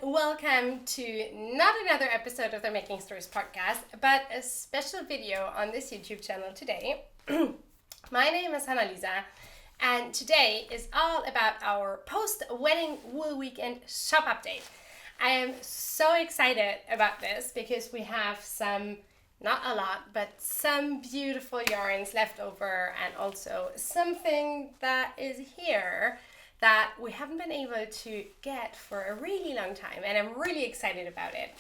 welcome to not another episode of the Making Stories podcast, but a special video on this YouTube channel today. My name is Hannah-Lisa, and today is all about our post-wedding wool weekend shop update. I am so excited about this because we have some, not a lot, but some beautiful yarns left over, and also something that is here that we haven't been able to get for a really long time, and I'm really excited about it.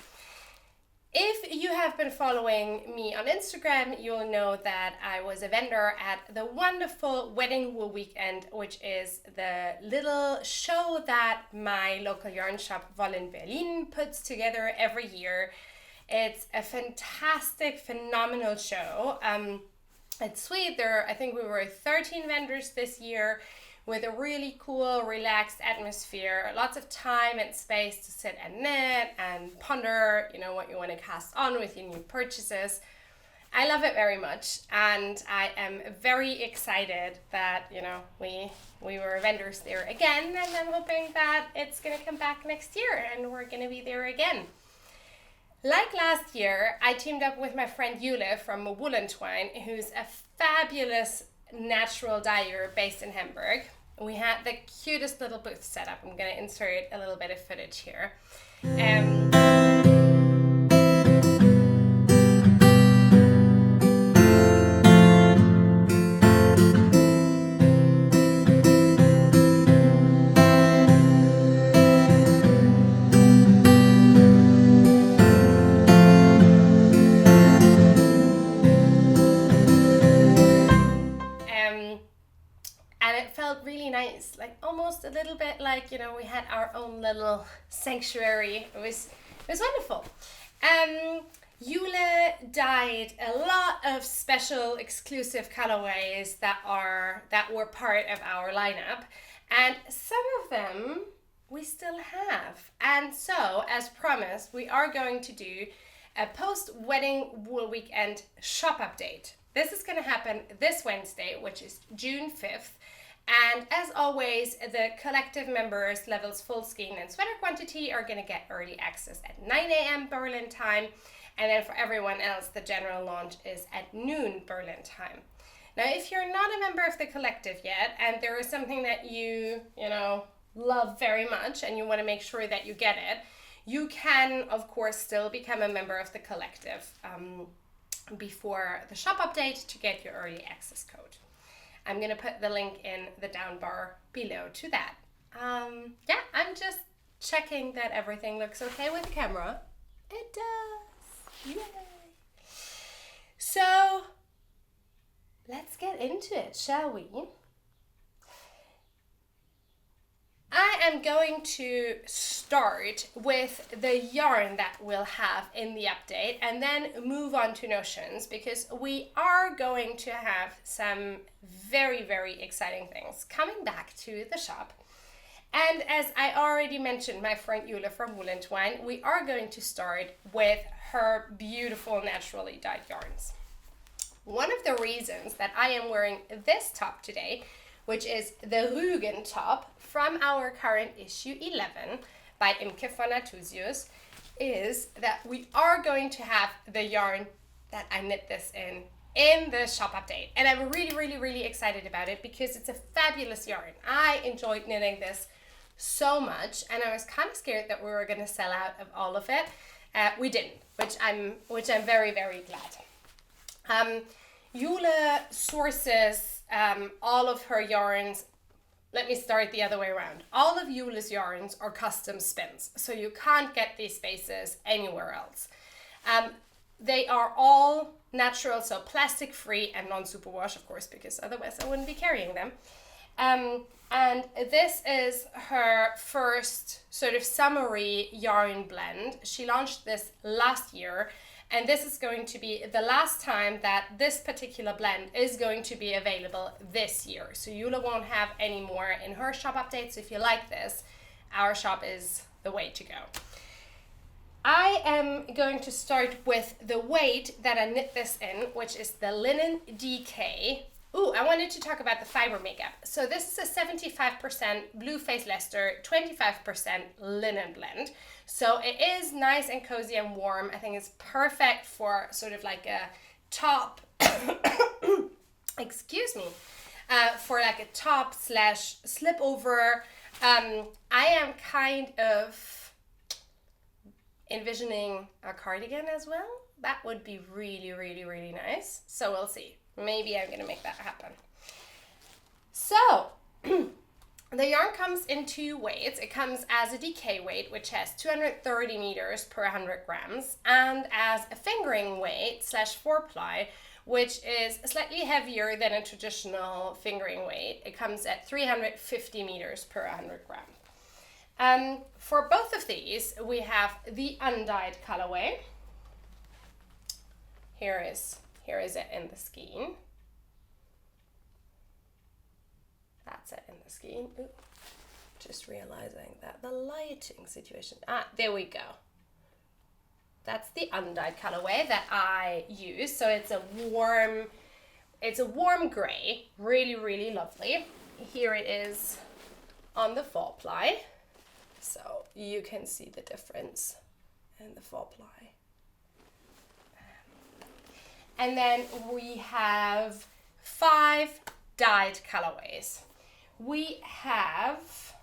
If you have been following me on Instagram, you'll know that I was a vendor at the wonderful Wedding Wool Weekend, which is the little show that my local yarn shop Wool in Berlin puts together every year. It's a fantastic, phenomenal show. It's sweet. I think we were 13 vendors this year, with a really cool, relaxed atmosphere, lots of time and space to sit and knit and ponder, what you want to cast on with your new purchases. I love it very much, and I am very excited that, we were vendors there again, and I'm hoping that it's going to come back next year and we're going to be there again. Like last year, I teamed up with my friend Jule from woollentwine, who's a fabulous natural dyer based in Hamburg. We had the cutest little booth set up. I'm going to insert a little bit of footage here. Really nice, like almost a little bit like we had our own little sanctuary. It was wonderful. Jule dyed a lot of special exclusive colorways that were part of our lineup, and some of them we still have. And so, as promised, we are going to do a post-wedding wool weekend shop update. This is going to happen this Wednesday, which is June 5th. And as always, the collective members, levels full Skein and Sweater Quantity, are going to get early access at 9 a.m. Berlin time. And then for everyone else, the general launch is at noon Berlin time. Now, if you're not a member of the collective yet, and there is something that you love very much, and you want to make sure that you get it, you can, of course, still become a member of the collective before the shop update to get your early access code. I'm going to put the link in the down bar below to that. I'm just checking that everything looks okay with the camera. It does. Yay. So, let's get into it, shall we? I am going to start with the yarn that we'll have in the update and then move on to notions, because we are going to have some very, very exciting things coming back to the shop. And as I already mentioned, my friend Jule from woollentwine, we are going to start with her beautiful naturally dyed yarns. One of the reasons that I am wearing this top today, which is the Rügen top from our current issue 11 by Imke von Natusius, is that we are going to have the yarn that I knit this in the shop update. And I'm really, really, really excited about it because it's a fabulous yarn. I enjoyed knitting this so much, and I was kind of scared that we were going to sell out of all of it. We didn't, which I'm very, very glad. Jule sources all of her yarns. Let me start the other way around. All of Jule's yarns are custom spins, so you can't get these spaces anywhere else. They are all natural, so plastic free and non-superwash, of course, because otherwise I wouldn't be carrying them. And this is her first sort of summary yarn blend. She launched this last year, and this is going to be the last time that this particular blend is going to be available this year. So Jule won't have any more in her shop updates. So if you like this, our shop is the way to go. I am going to start with the weight that I knit this in, which is the Linnen DK Ooh, I wanted to talk about the fiber makeup. So this is a 75% blue face Leicester, 25% linen blend. So it is nice and cozy and warm. I think it's perfect for sort of like a top, excuse me, for like a top slash slip over. I am kind of envisioning a cardigan as well. That would be really, really, really nice. So we'll see. Maybe I'm gonna make that happen. So the yarn comes in 2 weights. It comes as a DK weight, which has 230 meters per 100 grams, and as a fingering weight slash 4-ply, which is slightly heavier than a traditional fingering weight. It comes at 350 meters per 100 grams. For both of these, we have the undyed colorway. Here is it in the skein. That's it in the skein. Ooh, just realizing that the lighting situation. There we go. That's the undyed colorway that I use. So it's a warm gray, really, really lovely. Here it is on the 4-ply. So you can see the difference in the 4-ply. And then we have 5 dyed colorways. We have,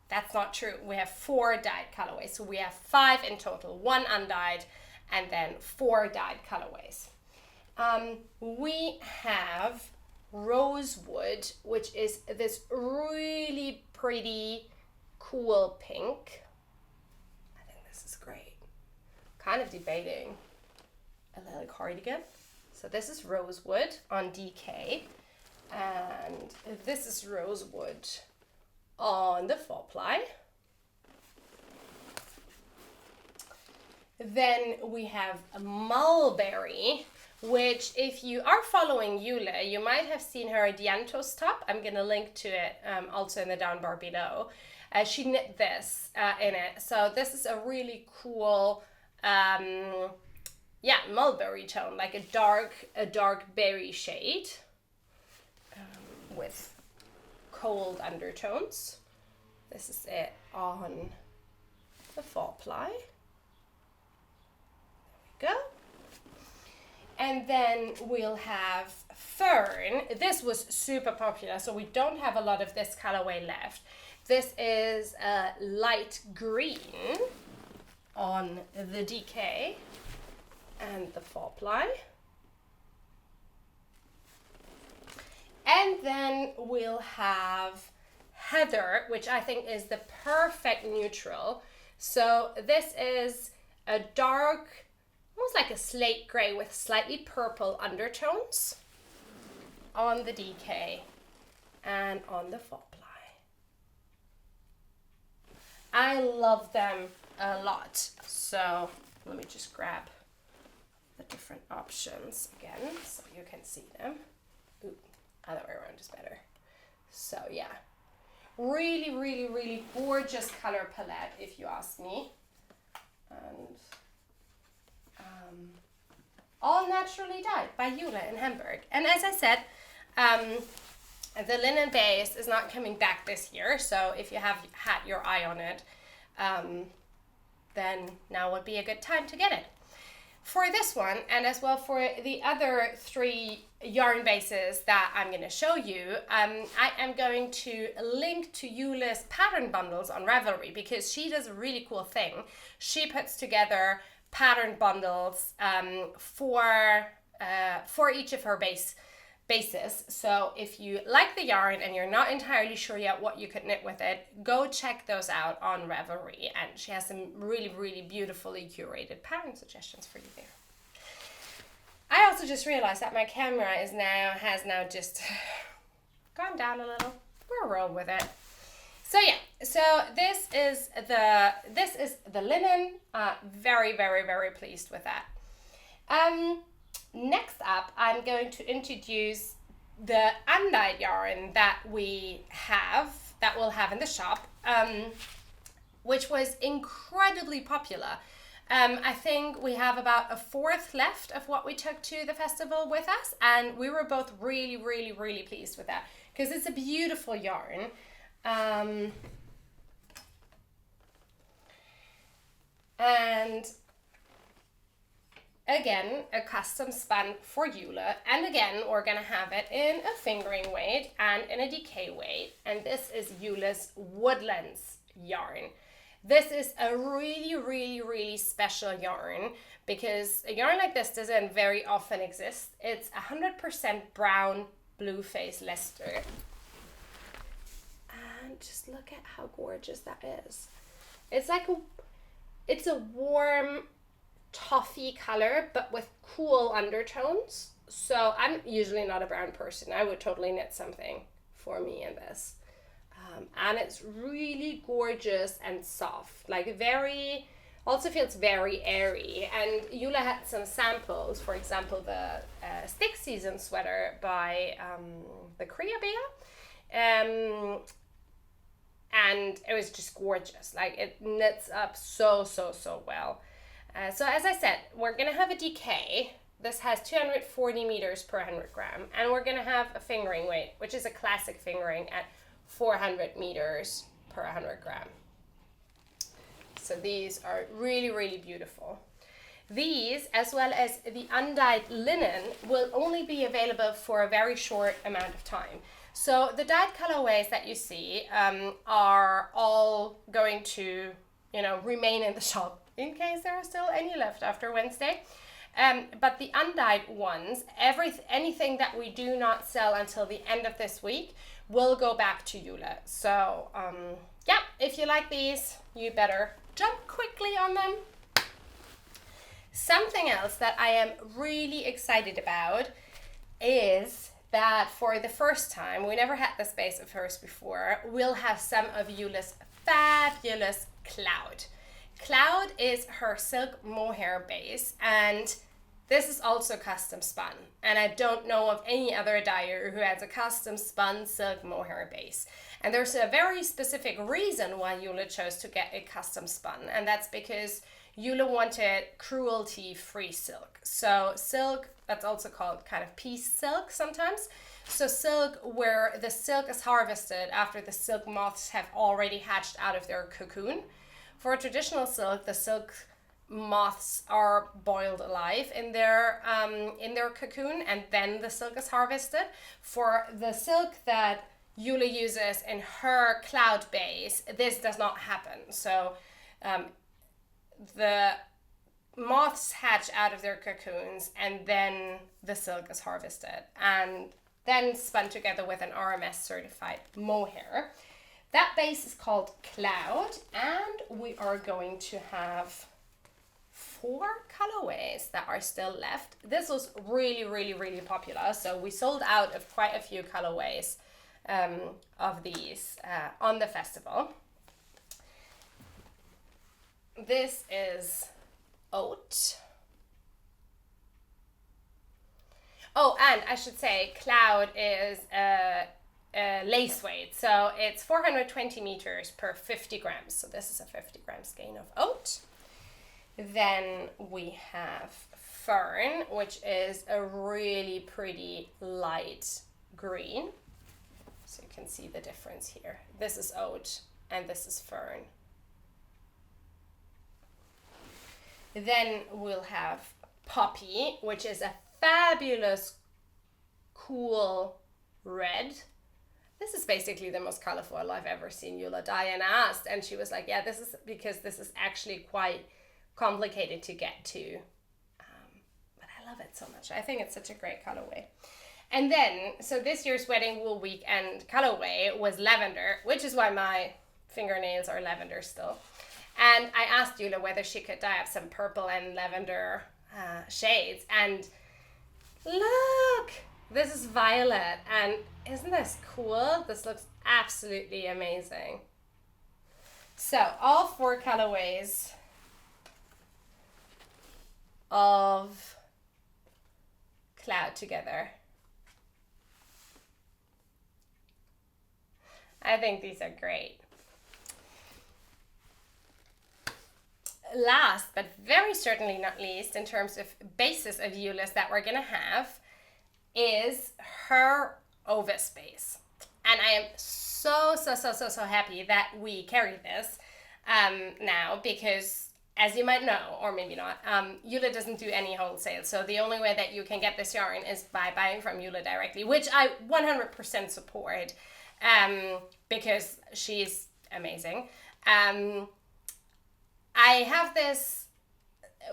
that's not true, we have 4 dyed colorways. So we have 5 in total, 1 undyed and then 4 dyed colorways. We have rosewood, which is this really pretty, cool pink. I think this is great. Kind of debating a little cardigan. So this is rosewood on DK, and this is rosewood on the 4-ply. Then we have mulberry, which if you are following Jule, you might have seen her Diantos top. I'm gonna link to it also in the down bar below. She knit this in it. So this is a really cool mulberry tone, like a dark berry shade with cold undertones. This is it on the 4-ply. There we go. And then we'll have fern. This was super popular, so we don't have a lot of this colorway left. This is a light green on the DK and the 4-ply. And then we'll have heather, which I think is the perfect neutral. So this is a dark, almost like a slate gray with slightly purple undertones on the DK and on the 4-ply. I love them a lot. So let me just grab the different options again so you can see them. Ooh, other way around is better. So yeah, really, really, really gorgeous color palette if you ask me. And all naturally dyed by Jule in Hamburg. And as I said, the linen base is not coming back this year, so if you have had your eye on it, then now would be a good time to get it. For this one, and as well for the other 3 yarn bases that I'm going to show you, I am going to link to Jule's pattern bundles on Ravelry, because she does a really cool thing. She puts together pattern bundles for each of her bases. So if you like the yarn and you're not entirely sure yet what you could knit with it, go check those out on Ravelry, and she has some really, really beautifully curated pattern suggestions for you there. I also just realized that my camera has now just gone down a little. We'll roll with it. So yeah, so this is the linen. Very, very, very pleased with that. Next up, I'm going to introduce the undyed yarn that we'll have in the shop, which was incredibly popular I think we have about a fourth left of what we took to the festival with us, and we were both really, really, really pleased with that because it's a beautiful yarn. And again, a custom spun for Jule, and again we're gonna have it in a fingering weight and in a DK weight, and this is Jule's Woodlands yarn. This is a really, really, really special yarn because a yarn like this doesn't very often exist. It's 100% brown blue face Leicester. And just look at how gorgeous that is. It's like it's a warm toffee color, but with cool undertones. So I'm usually not a brown person. I would totally knit something for me in this. And it's really gorgeous and soft, like also feels very airy. And Jule had some samples, for example, the stick season sweater by the Kriya Bear. And it was just gorgeous. Like it knits up so well. So as I said, we're gonna have a DK. This has 240 meters per 100 gram, and we're gonna have a fingering weight, which is a classic fingering at 400 meters per 100 gram. So these are really, really beautiful. These, as well as the undyed linen, will only be available for a very short amount of time. So the dyed colorways that you see are all going to, remain in the shop in case there are still any left after Wednesday. But the undyed ones, anything that we do not sell until the end of this week will go back to Jule. So yeah, if you like these, you better jump quickly on them. Something else that I am really excited about is that for the first time, we never had this base of hers before, we'll have some of Jule's fabulous Cloud. Cloud is her silk mohair base, and this is also custom spun. And I don't know of any other dyer who has a custom spun silk mohair base. And there's a very specific reason why Jule chose to get a custom spun, and that's because Jule wanted cruelty-free silk. So silk, that's also called kind of piece silk sometimes. So silk where the silk is harvested after the silk moths have already hatched out of their cocoon. For traditional silk, the silk moths are boiled alive in their cocoon, and then the silk is harvested. For the silk that Jule uses in her Cloud base, this does not happen. So the moths hatch out of their cocoons, and then the silk is harvested and then spun together with an RMS certified mohair. That base is called Cloud, and we are going to have 4 colorways that are still left. This was really, really, really popular, so we sold out of quite a few colorways of these on the festival. This is oat. Oh, and I should say Cloud is a lace weight, so it's 420 meters per 50 grams. So this is a 50 gram skein of oat. Then we have Fern, which is a really pretty light green. So you can see the difference here. This is oat and this is Fern. Then we'll have Poppy, which is a fabulous, cool red. This is basically the most colorful I've ever seen Jule dye, and I asked, and she was like, yeah, this is because this is actually quite complicated to get to. But I love it so much. I think it's such a great colorway. And then, so this year's Wedding Wool Weekend colorway was lavender, which is why my fingernails are lavender still. And I asked Jule whether she could dye up some purple and lavender shades. And look, this is violet. And isn't this cool? This looks absolutely amazing. So all 4 colorways of Cloud together. I think these are great. last but very certainly not least, in terms of basis of Jule's that we're gonna have, is her Ovis base. And I am so happy that we carry this now, because as you might know, or maybe not, Jule doesn't do any wholesale. So the only way that you can get this yarn is by buying from Jule directly, which I 100% support, because she's amazing. I have this,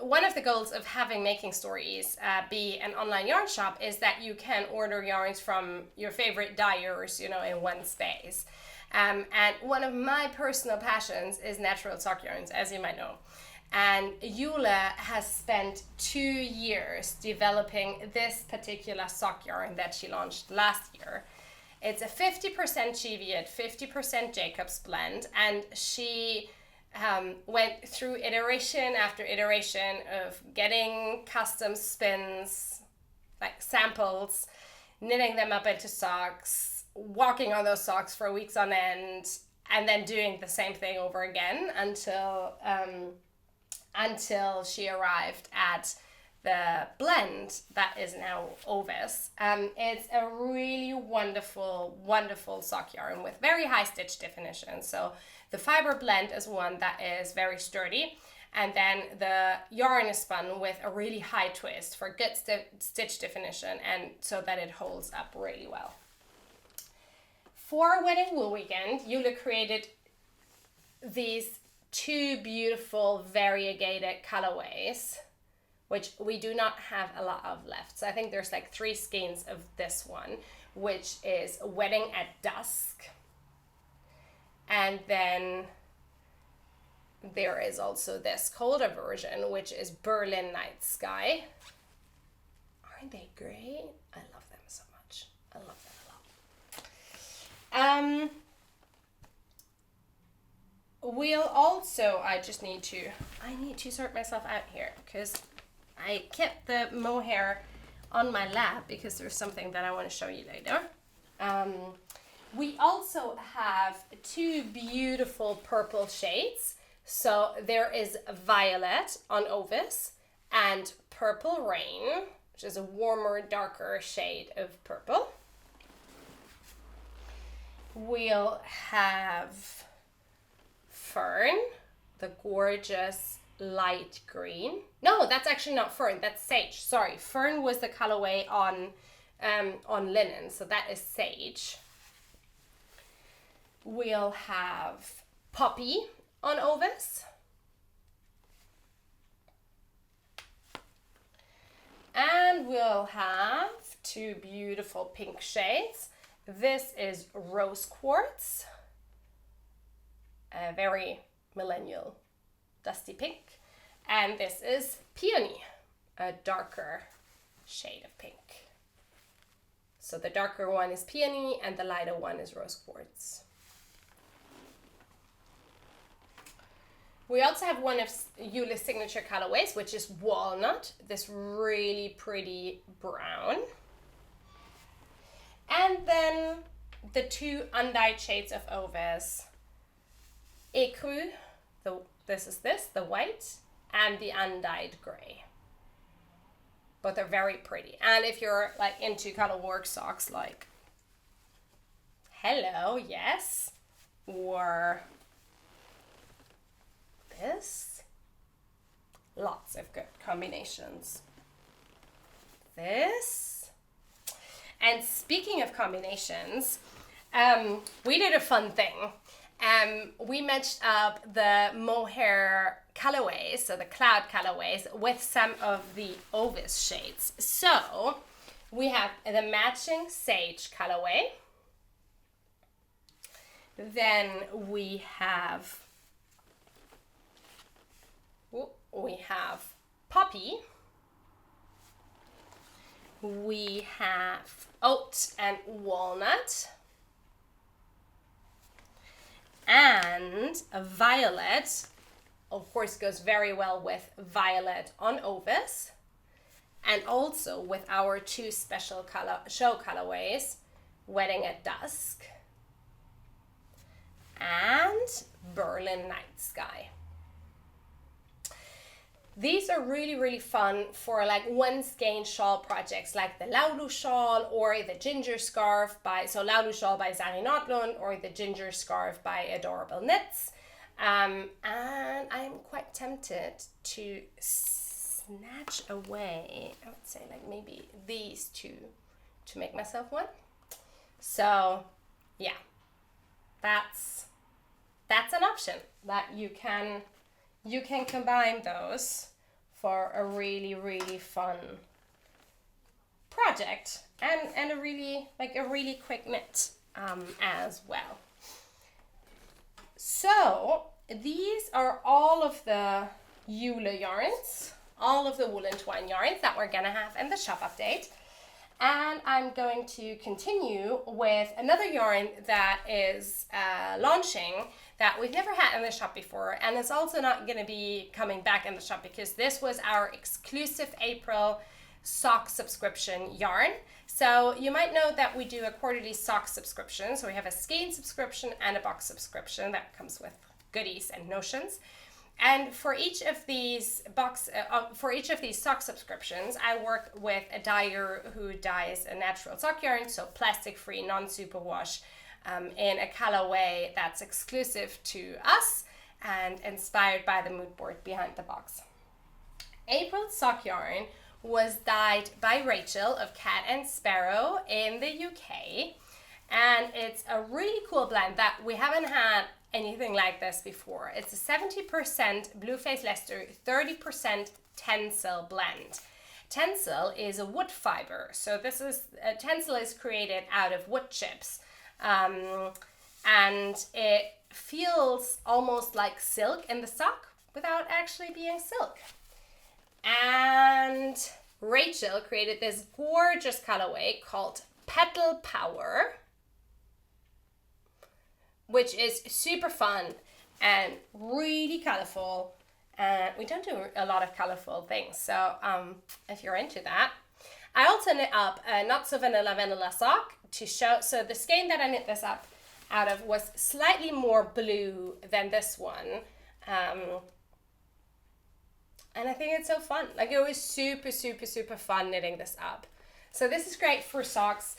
one of the goals of having Making Stories be an online yarn shop is that you can order yarns from your favorite dyers, you know, in one space. And one of my personal passions is natural sock yarns, as you might know. And Jule has spent 2 years developing this particular sock yarn that she launched last year. It's a 50% Cheviot, 50% Jacob's blend, and she went through iteration after iteration of getting custom spins, like samples, knitting them up into socks, walking on those socks for weeks on end, and then doing the same thing over again until she arrived at the blend that is now Ovis. It's a really wonderful sock yarn with very high stitch definition. So the fiber blend is one that is very sturdy, and then the yarn is spun with a really high twist for good stitch definition, and so that it holds up really well. For Wedding Wool Weekend, Jule created these 2 beautiful variegated colorways, which we do not have a lot of left. So I think there's like 3 skeins of this one, which is Wedding at Dusk. And then there is also this colder version, which is Berlin Night Sky. Aren't they great? I love them so much. I love them a lot. We'll also, I need to sort myself out here, because I kept the mohair on my lap because there's something that I want to show you later. We also have 2 beautiful purple shades. So there is Violet on Ovis and Purple Rain, which is a warmer, darker shade of purple. We'll have Fern, the gorgeous light green. No, that's actually not Fern, that's Sage. Sorry, Fern was the colorway on Linnen, so that is Sage. We'll have Poppy on Ovis. And we'll have 2 beautiful pink shades. This is Rose Quartz, a very millennial dusty pink. And this is Peony, a darker shade of pink. So the darker one is Peony and the lighter one is Rose Quartz. We also have one of Jule's signature colorways, which is Walnut, this really pretty brown. And then the 2 undyed shades of Ovis, Ecru, the white, and the undyed gray. Both are very pretty. And if you're like into color work socks, like hello, yes, or this, lots of good combinations. This, and speaking of combinations, we did a fun thing. We matched up the mohair colorways, so the cloud colorways, with some of the Ovis shades. So we have the matching Sage colorway. Then we have Poppy. We have Oat and Walnut. And a Violet, of course, goes very well with Violet on Ovis. And also with our 2 special show colorways, Wedding at Dusk and Berlin Night Sky. These are really, really fun for like one skein shawl projects like the Laulu shawl or the ginger scarf so Laulu shawl by Zari Notlund or the ginger scarf by Adorable Knits. And I'm quite tempted to snatch away, I would say like maybe these two to make myself one. So yeah, that's an option that you can combine those for a really, really fun project and a really quick knit as well. So these are all of the Jule yarns, all of the woolen twine yarns that we're gonna have in the shop update. And I'm going to continue with another yarn that is launching that we've never had in the shop before, and it's also not going to be coming back in the shop because this was our exclusive April sock subscription yarn. So you might know that we do a quarterly sock subscription. So we have a skein subscription and a box subscription that comes with goodies and notions. And for each of these sock subscriptions, I work with a dyer who dyes a natural sock yarn, so plastic-free, non-superwash, in a colorway that's exclusive to us and inspired by the mood board behind the box. April's sock yarn was dyed by Rachel of Cat and Sparrow in the UK, and it's a really cool blend that we haven't had anything like this before. It's a 70% Blueface Leicester, 30% Tencel blend. Tencel is a wood fiber, so Tencel is created out of wood chips, and it feels almost like silk in the sock without actually being silk. And Rachel created this gorgeous colorway called Petal Power, which is super fun and really colorful. And we don't do a lot of colorful things, so if you're into that. I also knit up a Not So Vanilla sock to show, so the skein that I knit this up out of was slightly more blue than this one. And I think it's so fun. Like, it was super, super, super fun knitting this up. So this is great for socks.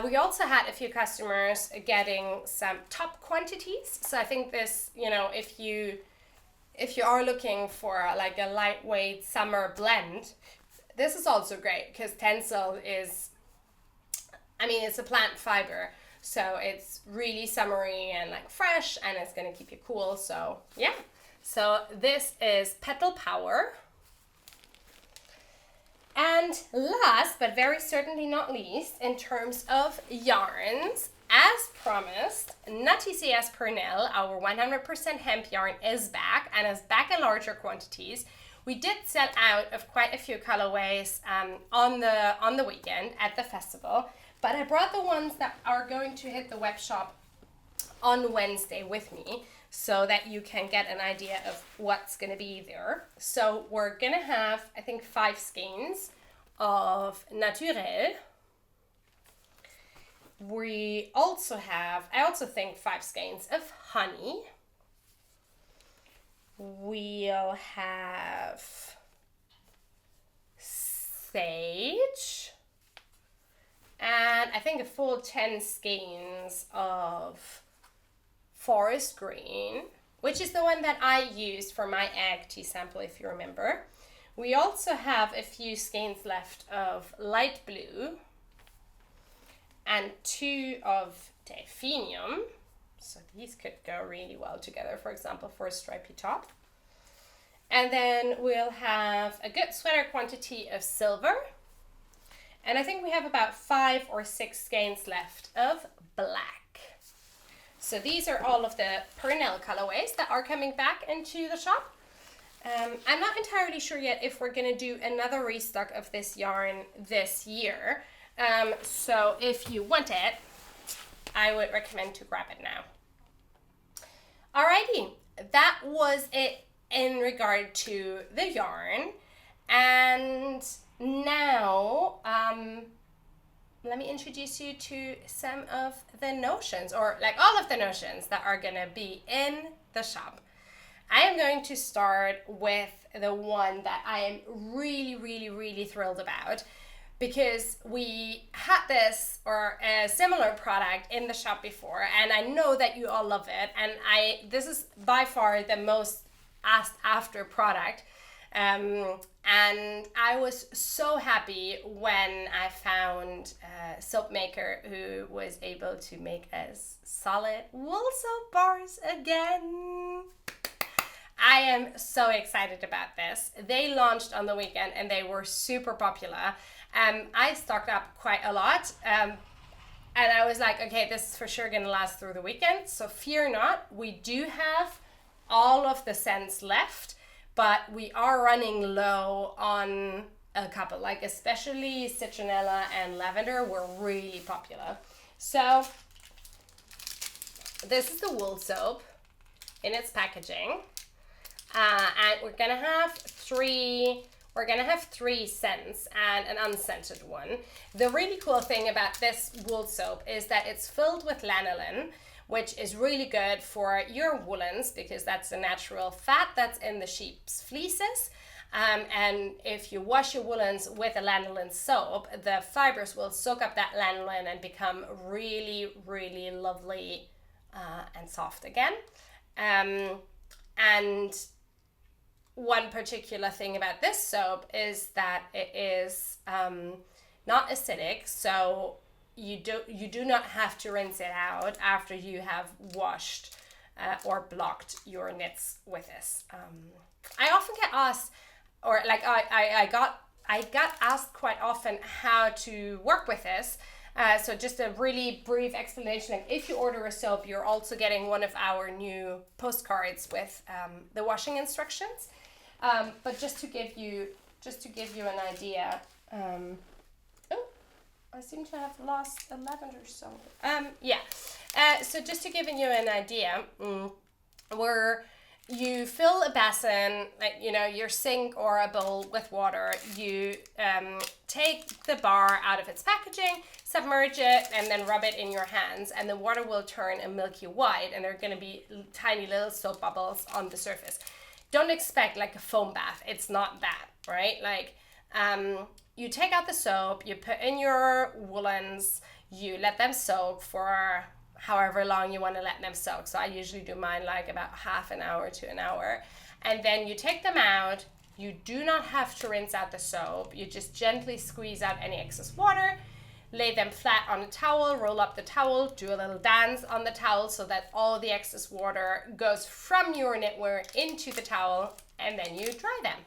We also had a few customers getting some top quantities. So I think this, if you are looking for like a lightweight summer blend, this is also great because Tencel is, it's a plant fiber. So it's really summery and like fresh, and it's going to keep you cool. So yeah. So this is Petal Power. And last, but very certainly not least, in terms of yarns, as promised, Nutty CEST Pernelle, our 100% hemp yarn, is back, and is back in larger quantities. We did sell out of quite a few colorways on the weekend at the festival, but I brought the ones that are going to hit the web shop on Wednesday with me, so that you can get an idea of what's going to be there. So we're going to have, I think, 5 skeins of Naturel. We also have, I also think, 5 skeins of Honey. We'll have Sage. And I think a full 10 skeins of Forest Green, which is the one that I used for my egg tea sample, if you remember. We also have a few skeins left of Light Blue and 2 of Delphinium. So these could go really well together, for example, for a stripy top. And then we'll have a good sweater quantity of Silver. And I think we have about 5 or 6 skeins left of Black. So these are all of the Pernelle colorways that are coming back into the shop. I'm not entirely sure yet if we're going to do another restock of this yarn this year. So if you want it, I would recommend to grab it now. Alrighty, that was it in regard to the yarn. And now, let me introduce you to some of the notions, or like all of the notions that are gonna be in the shop. I am going to start with the one that I am really thrilled about, because we had this or a similar product in the shop before, and I know that you all love it, and this is by far the most asked after product, and I was so happy when I found a soap maker who was able to make us solid wool soap bars again. I am so excited about this. They launched on the weekend and they were super popular. I stocked up quite a lot, and I was like, okay, this is for sure gonna last through the weekend, so fear not. We do have all of the scents left, but we are running low on a couple, like especially citronella and lavender were really popular. So this is the wool soap in its packaging, and we're gonna have three scents and an unscented one. The really cool thing about this wool soap is that it's filled with lanolin, which is really good for your woolens because that's the natural fat that's in the sheep's fleeces. And if you wash your woolens with a lanolin soap, the fibers will soak up that lanolin and become really lovely and soft again. And one particular thing about this soap is that it is not acidic, so you do not have to rinse it out after you have washed or blocked your knits with this. I often get asked, or like I got asked quite often how to work with this. So just a really brief explanation. Like if you order a soap, you're also getting one of our new postcards with the washing instructions. But just to give you an idea. I seem to have lost a lavender soap. So just to give you an idea, where you fill a basin, like your sink or a bowl with water, you take the bar out of its packaging, submerge it, and then rub it in your hands, and the water will turn a milky white, and there are going to be tiny little soap bubbles on the surface. Don't expect like a foam bath. It's not that, right? Like, you take out the soap, you put in your woolens, you let them soak for however long you want to let them soak. So I usually do mine like about half an hour to an hour. And then you take them out. You do not have to rinse out the soap. You just gently squeeze out any excess water, lay them flat on a towel, roll up the towel, do a little dance on the towel so that all the excess water goes from your knitwear into the towel, and then you dry them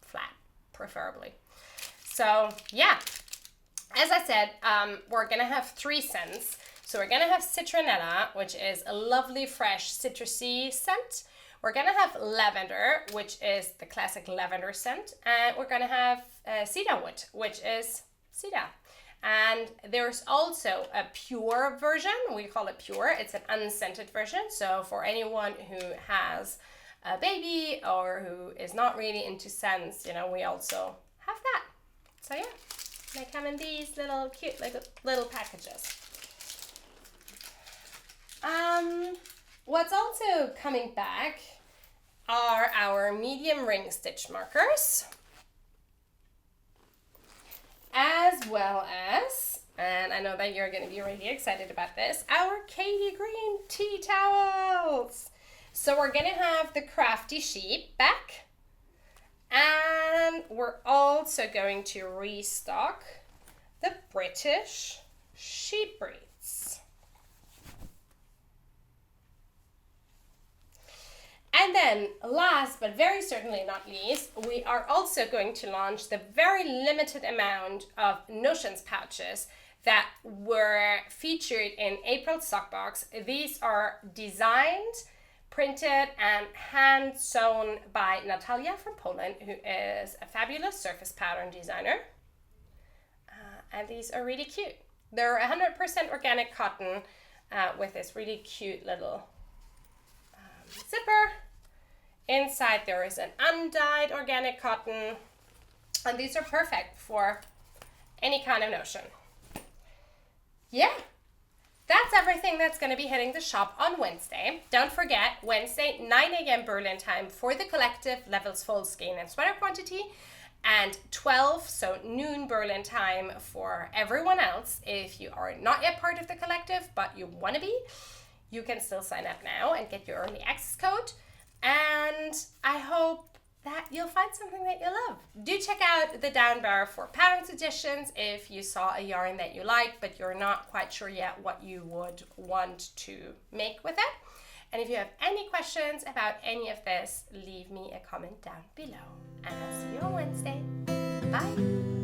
flat, preferably. So yeah, as I said, we're gonna have three scents. So we're gonna have citronella, which is a lovely fresh citrusy scent. We're gonna have lavender, which is the classic lavender scent. And we're gonna have cedarwood, which is cedar. And there's also a pure version. We call it pure. It's an unscented version. So for anyone who has a baby or who is not really into scents, we also have that. So yeah, they come in these little cute little packages. What's also coming back are our medium ring stitch markers, as well as, and I know that you're going to be really excited about this, our Katie Green tea towels. So we're going to have the Crafty Sheep back, and we're also going to restock the British sheep breeds. And then last but very certainly not least, we are also going to launch the very limited amount of Notions pouches that were featured in April's sock box. These are designed, printed, and hand sewn by Natalia from Poland, who is a fabulous surface pattern designer. And these are really cute. They're 100% organic cotton with this really cute little zipper. Inside there is an undyed organic cotton, and these are perfect for any kind of notion. Yeah, That's everything that's going to be hitting the shop on Wednesday. Don't forget, Wednesday, 9 a.m. Berlin time for the collective Levels Full Skein and Sweater Quantity, and 12, so noon Berlin time for everyone else. If you are not yet part of the collective, but you want to be, you can still sign up now and get your early access code. And I hope that you'll find something that you love. Do check out the down bar for pattern suggestions if you saw a yarn that you like, but you're not quite sure yet what you would want to make with it. And if you have any questions about any of this, leave me a comment down below. And I'll see you on Wednesday. Bye.